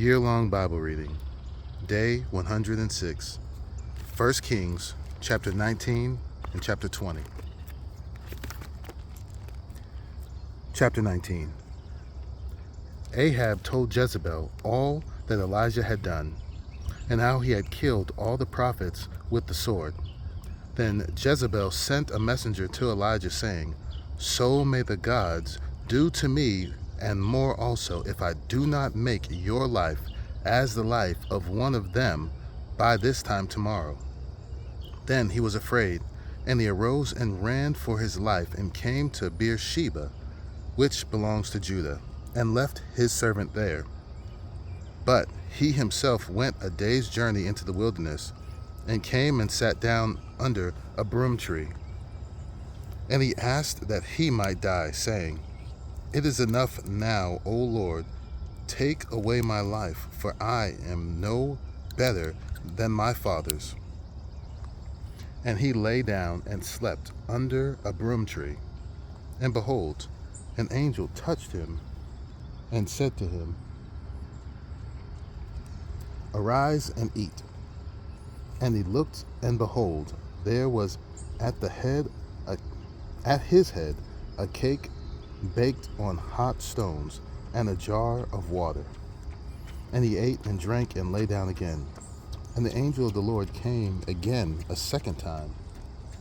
Year-long Bible reading, Day 106, 1 Kings, chapter 19 and chapter 20. Chapter 19. Ahab told Jezebel all that Elijah had done, and how he had killed all the prophets with the sword. Then Jezebel sent a messenger to Elijah, saying, "So may the gods do to me and more also, if I do not make your life as the life of one of them by this time tomorrow." Then he was afraid, and he arose and ran for his life, and came to Beersheba, which belongs to Judah, and left his servant there. But he himself went a day's journey into the wilderness, and came and sat down under a broom tree. And he asked that he might die, saying, "It is enough now, O Lord, take away my life, for I am no better than my fathers." And he lay down and slept under a broom tree. And behold, an angel touched him and said to him, "Arise and eat." And he looked, and behold, there was at his head a cake baked on hot stones, and a jar of water. And he ate and drank and lay down again. And the angel of the Lord came again a second time,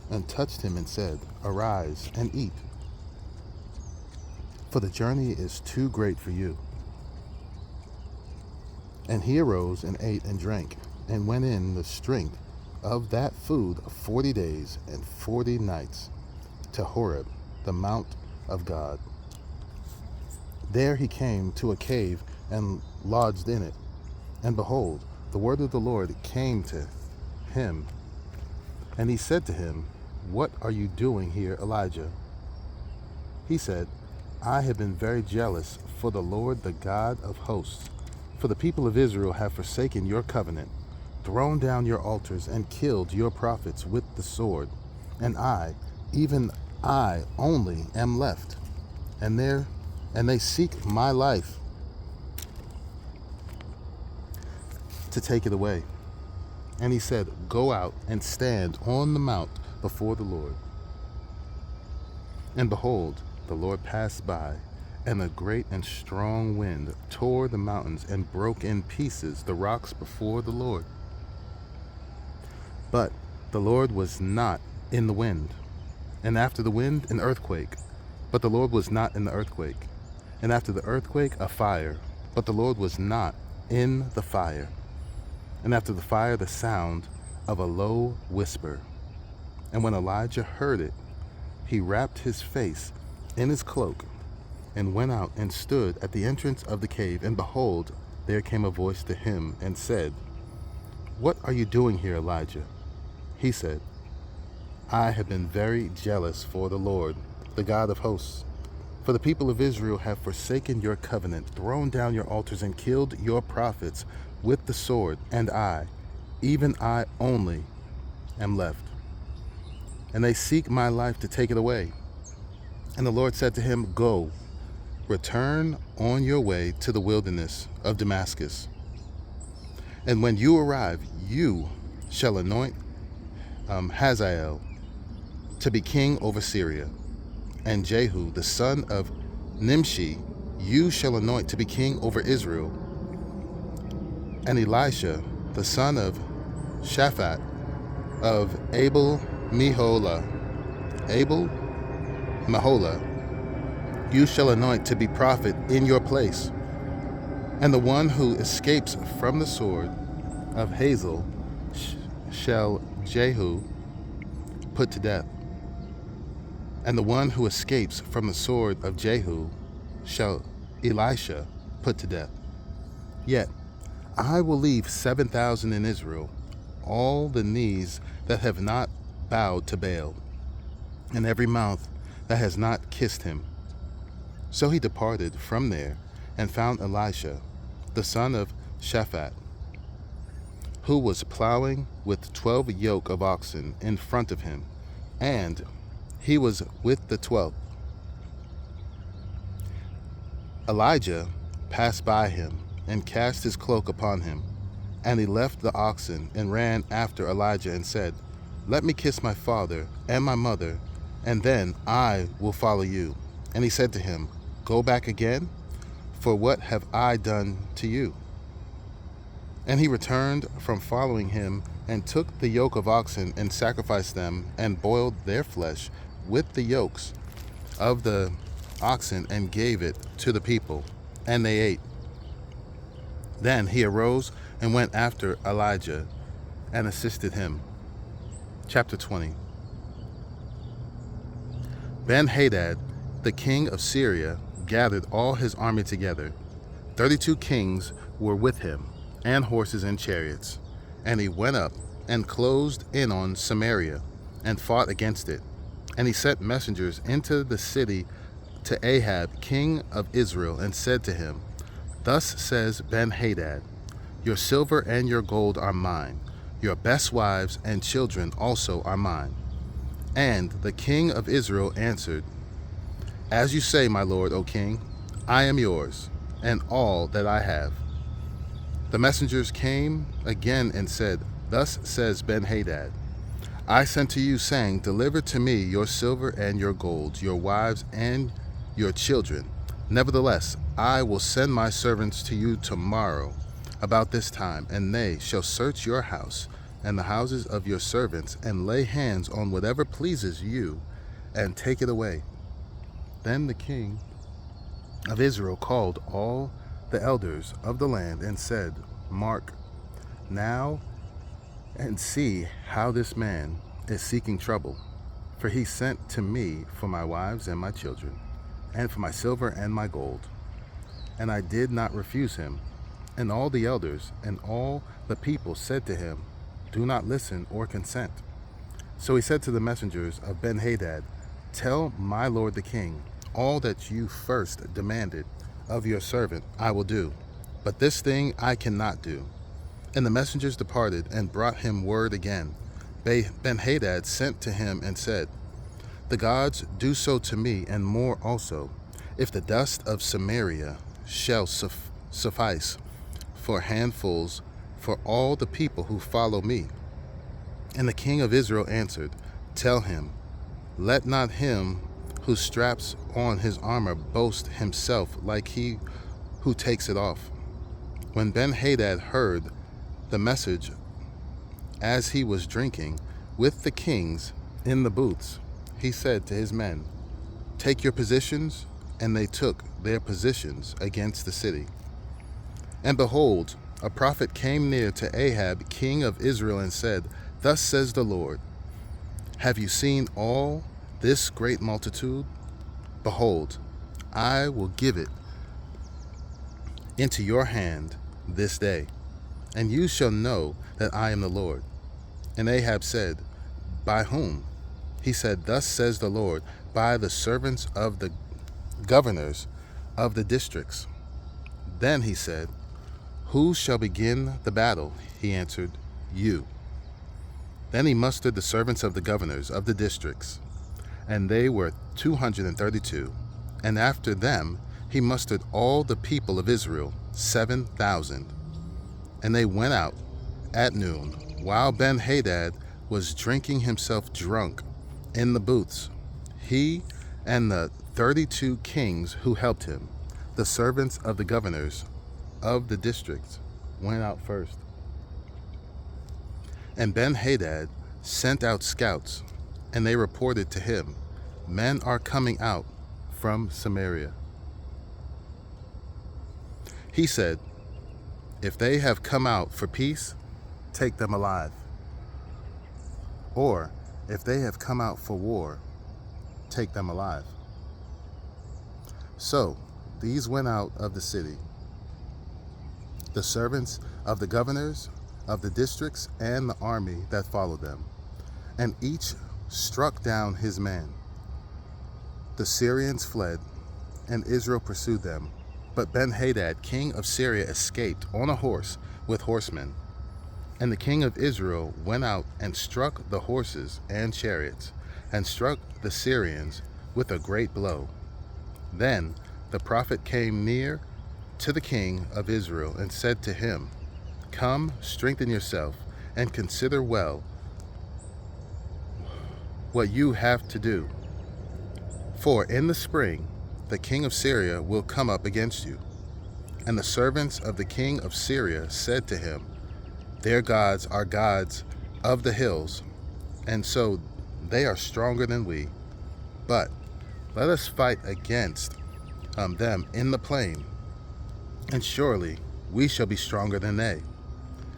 and touched him and said, "Arise and eat, for the journey is too great for you." And he arose and ate and drank, and went in the strength of that food 40 days and 40 nights to Horeb, the mount of God. There he came to a cave and lodged in it. And behold, the word of the Lord came to him. And he said to him, "What are you doing here, Elijah?" He said, "I have been very jealous for the Lord, the God of hosts. For the people of Israel have forsaken your covenant, thrown down your altars, and killed your prophets with the sword. And I, even I only, am left, and they seek my life to take it away." And he said, "Go out and stand on the mount before the Lord." And behold, the Lord passed by, and a great and strong wind tore the mountains and broke in pieces the rocks before the Lord. But the Lord was not in the wind. And after the wind, an earthquake. But the Lord was not in the earthquake. And after the earthquake, a fire. But the Lord was not in the fire. And after the fire, the sound of a low whisper. And when Elijah heard it, he wrapped his face in his cloak, and went out and stood at the entrance of the cave. And behold, there came a voice to him and said, "What are you doing here, Elijah?" He said, "I have been very jealous for the Lord, the God of hosts. For the people of Israel have forsaken your covenant, thrown down your altars, and killed your prophets with the sword. And I, even I only, am left, and they seek my life to take it away." And the Lord said to him, "Go, return on your way to the wilderness of Damascus. And when you arrive, you shall anoint Hazael to be king over Syria. And Jehu, the son of Nimshi, you shall anoint to be king over Israel. And Elisha, the son of Shaphat of Abel Meholah, you shall anoint to be prophet in your place. And the one who escapes from the sword of Hazael shall Jehu put to death. And the one who escapes from the sword of Jehu shall Elisha put to death. Yet I will leave 7,000 in Israel, all the knees that have not bowed to Baal, and every mouth that has not kissed him." So he departed from there and found Elisha, the son of Shaphat, who was plowing with 12 yoke of oxen in front of him, and he was with the 12th. Elijah passed by him and cast his cloak upon him. And he left the oxen and ran after Elijah and said, "Let me kiss my father and my mother, and then I will follow you." And he said to him, "Go back again, for what have I done to you?" And he returned from following him and took the yoke of oxen and sacrificed them and boiled their flesh with the yokes of the oxen and gave it to the people, and they ate. Then he arose and went after Elijah and assisted him. Chapter 20. Ben-Hadad, the king of Syria, gathered all his army together. 32 kings were with him, and horses and chariots. And he went up and closed in on Samaria and fought against it. And he sent messengers into the city to Ahab, king of Israel, and said to him, "Thus says Ben-Hadad, your silver and your gold are mine. Your best wives and children also are mine." And the king of Israel answered, "As you say, my lord, O king, I am yours, and all that I have." The messengers came again and said, "Thus says Ben-Hadad, I sent to you, saying, deliver to me your silver and your gold, your wives and your children. Nevertheless, I will send my servants to you tomorrow about this time, and they shall search your house and the houses of your servants, and lay hands on whatever pleases you, and take it away." Then the king of Israel called all the elders of the land and said, "Mark now and see how this man is seeking trouble. For he sent to me for my wives and my children, and for my silver and my gold. And I did not refuse him." And all the elders and all the people said to him, "Do not listen or consent." So he said to the messengers of Ben-Hadad, "Tell my lord the king, all that you first demanded of your servant I will do, but this thing I cannot do." And the messengers departed and brought him word again. Ben-Hadad sent to him and said, "The gods do so to me and more also, if the dust of Samaria shall suffice for handfuls for all the people who follow me." And the king of Israel answered, "Tell him, let not him who straps on his armor boast himself like he who takes it off." When Ben-Hadad heard the message, as he was drinking with the kings in the booths, he said to his men, "Take your positions." And they took their positions against the city. And behold, a prophet came near to Ahab, king of Israel, and said, "Thus says the Lord, have you seen all this great multitude? Behold, I will give it into your hand this day, and you shall know that I am the Lord." And Ahab said, "By whom?" He said, "Thus says the Lord, by the servants of the governors of the districts." Then he said, "Who shall begin the battle?" He answered, "You." Then he mustered the servants of the governors of the districts, and they were 232. And after them he mustered all the people of Israel, 7,000. And they went out at noon, while Ben-Hadad was drinking himself drunk in the booths, he and the 32 kings who helped him. The servants of the governors of the districts went out first. And Ben-Hadad sent out scouts, and they reported to him, "Men are coming out from Samaria." He said, "If they have come out for peace, take them alive. Or if they have come out for war, take them alive." So these went out of the city, the servants of the governors of the districts and the army that followed them, and each struck down his man. The Syrians fled, and Israel pursued them. But Ben-Hadad, king of Syria, escaped on a horse with horsemen. And the king of Israel went out and struck the horses and chariots, and struck the Syrians with a great blow. Then the prophet came near to the king of Israel and said to him, Come, strengthen yourself, and consider well what you have to do. For in the spring the king of Syria will come up against you. And the servants of the king of Syria said to him, Their gods are gods of the hills, and so they are stronger than we. But let us fight against them in the plain, and surely we shall be stronger than they.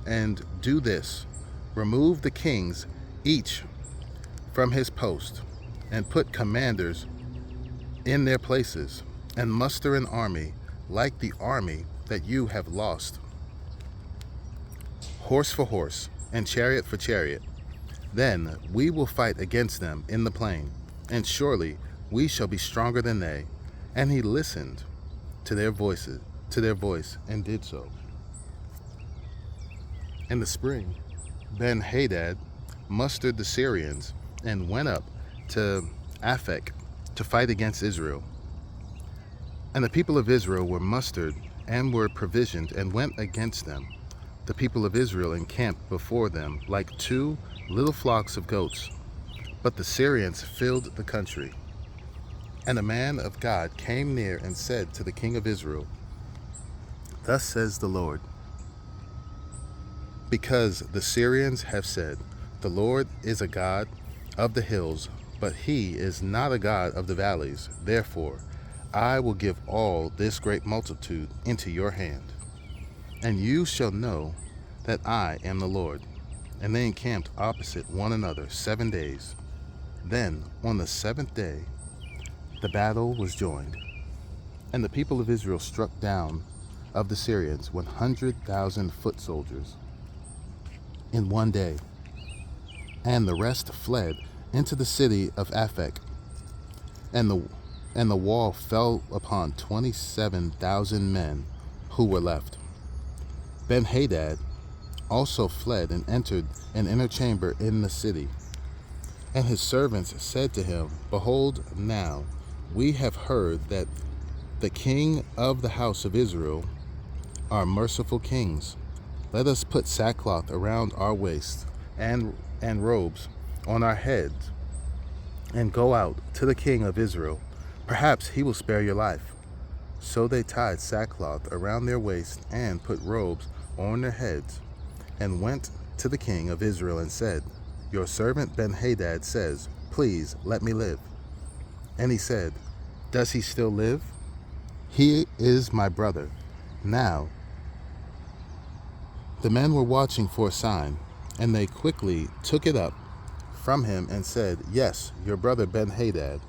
And do this, remove the kings each from his post, and put commanders in their places, and muster an army like the army that you have lost, horse for horse, and chariot for chariot. Then we will fight against them in the plain, and surely we shall be stronger than they. And he listened to their voice, and did so. In the spring, Ben-Hadad mustered the Syrians and went up to Aphek to fight against Israel. And the people of Israel were mustered and were provisioned and went against them. The people of Israel encamped before them like two little flocks of goats. But the Syrians filled the country. And a man of God came near and said to the king of Israel, Thus says the Lord, because the Syrians have said, The Lord is a God of the hills, but he is not a God of the valleys. Therefore, I will give all this great multitude into your hand, and you shall know that I am the Lord. And they encamped opposite one another 7 days. Then, on the 7th day, the battle was joined, and the people of Israel struck down of the Syrians 100,000 foot soldiers in one day, and the rest fled into the city of Aphek, and the wall fell upon 27,000 men who were left. Ben-Hadad also fled and entered an inner chamber in the city. And his servants said to him, Behold, now we have heard that the king of the house of Israel are merciful kings. Let us put sackcloth around our waists and robes on our heads, and go out to the king of Israel. Perhaps he will spare your life. So they tied sackcloth around their waists and put robes on their heads, and went to the king of Israel and said, Your servant Ben-Hadad says, Please let me live. And he said, Does he still live? He is my brother. Now the men were watching for a sign, and they quickly took it up from him and said, Yes, your brother Ben-Hadad.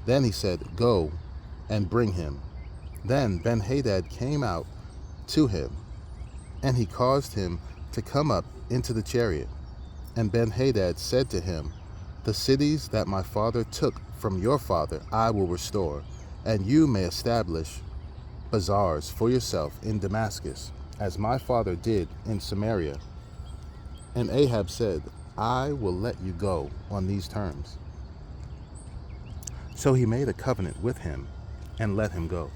Then he said, Go and bring him. Then Ben-Hadad came out to him, and he caused him to come up into the chariot. And Ben-Hadad said to him, The cities that my father took from your father I will restore, and you may establish bazaars for yourself in Damascus, as my father did in Samaria. And Ahab said, I will let you go on these terms. So he made a covenant with him and let him go.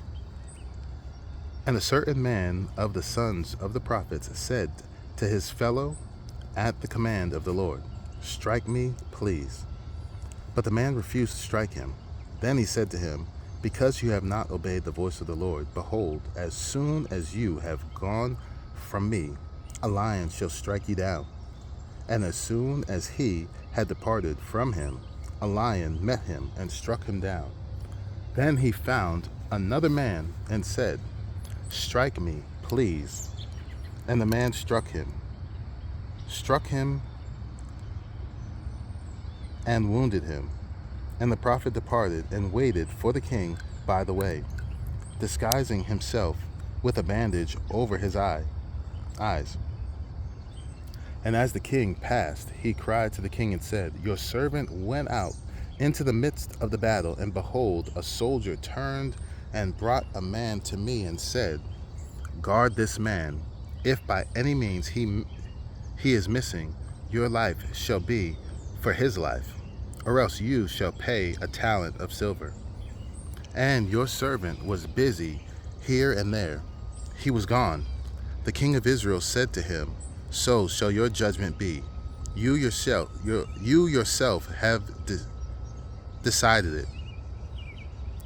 And a certain man of the sons of the prophets said to his fellow at the command of the Lord, Strike me, please. But the man refused to strike him. Then he said to him, Because you have not obeyed the voice of the Lord, behold, as soon as you have gone from me, a lion shall strike you down. And as soon as he had departed from him, a lion met him and struck him down. Then he found another man and said, Strike me, please. And the man struck him and wounded him. And the prophet departed and waited for the king by the way, disguising himself with a bandage over his eyes. And as the king passed, he cried to the king and said, Your servant went out into the midst of the battle, and behold, a soldier turned and brought a man to me and said, Guard this man. If by any means he is missing, your life shall be for his life, or else you shall pay a talent of silver. And your servant was busy here and there, he was gone. The king of Israel said to him, "So shall your judgment be. You yourself have decided it."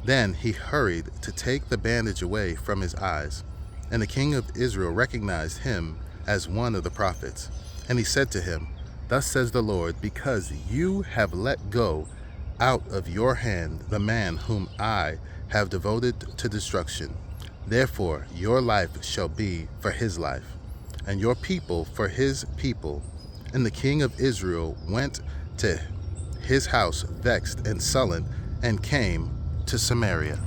Then he hurried to take the bandage away from his eyes. And the king of Israel recognized him as one of the prophets. And he said to him, "Thus says the Lord, because you have let go out of your hand the man whom I have devoted to destruction, therefore your life shall be for his life, and your people for his people." And the king of Israel went to his house vexed and sullen, and came to Samaria.